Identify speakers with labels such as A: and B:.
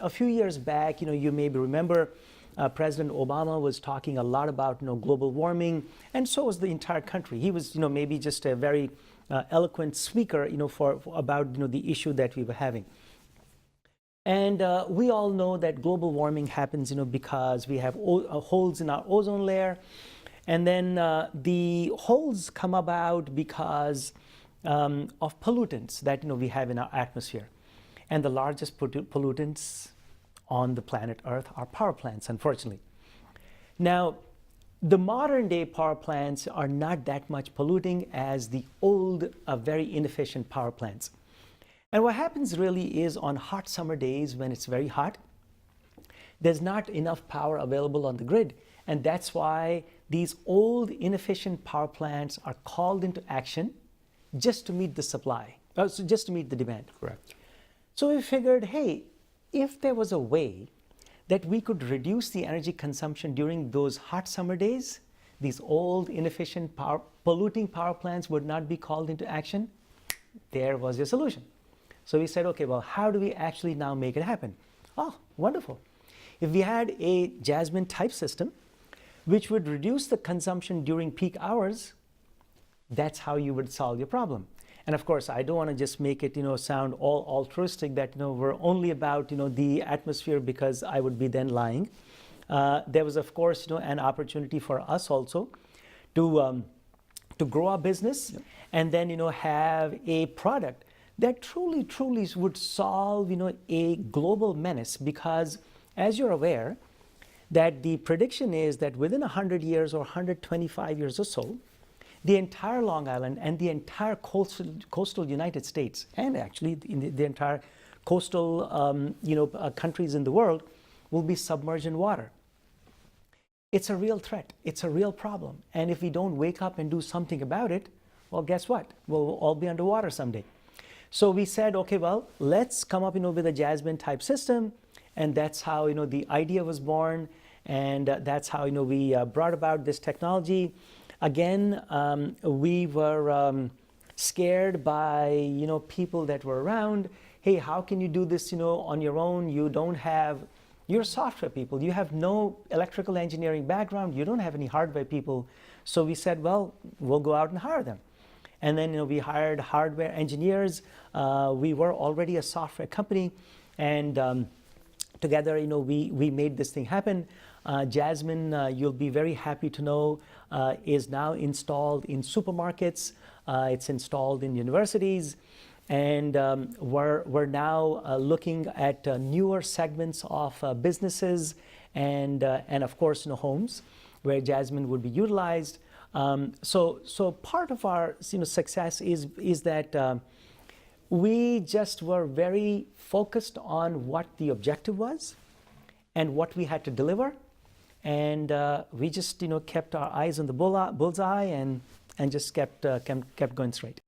A: a few years back, you maybe remember President Obama was talking a lot about global warming, and so was the entire country. He was maybe just a very eloquent speaker for about the issue that we were having. And we all know that global warming happens because we have holes in our ozone layer, and then the holes come about because of pollutants that we have in our atmosphere. And the largest pollutants on the planet Earth are power plants, unfortunately. Now, the modern day power plants are not that much polluting as the old, very inefficient power plants. And what happens really is on hot summer days when it's very hot, there's not enough power available on the grid. And that's why these old, inefficient power plants are called into action just to meet the supply, so just to meet the demand.
B: Correct.
A: So we figured, hey, if there was a way that we could reduce the energy consumption during those hot summer days, these old, inefficient, polluting power plants would not be called into action. There was your solution. So we said, okay, well, how do we actually now make it happen? Oh, wonderful. If we had a Jasmine type system, which would reduce the consumption during peak hours, that's how you would solve your problem. And of course, I don't want to just make it, sound all altruistic that, we're only about, the atmosphere, because I would be then lying. There was, of course, an opportunity for us also to grow our business, yep, and then, have a product that truly would solve, a global menace. Because as you're aware, that the prediction is that within 100 years or 125 years or so, the entire Long Island and the entire coastal United States, and actually in the entire coastal countries in the world, will be submerged in water. It's a real threat. It's a real problem. And if we don't wake up and do something about it, well, guess what? We'll all be underwater someday. So we said, okay, well, let's come up with a Jasmine type system. And that's how the idea was born. And that's how we brought about this technology. Again, we were scared by people that were around. Hey, how can you do this on your own? You don't have, you're software people. You have no electrical engineering background. You don't have any hardware people. So we said, well, we'll go out and hire them. And then we hired hardware engineers. We were already a software company, and together we made this thing happen. Jasmine, you'll be very happy to know, is now installed in supermarkets. It's installed in universities, and we're now looking at newer segments of businesses and of course homes where Jasmine would be utilized. So part of our success is that we just were very focused on what the objective was and what we had to deliver. And we just kept our eyes on the bullseye and just kept going straight.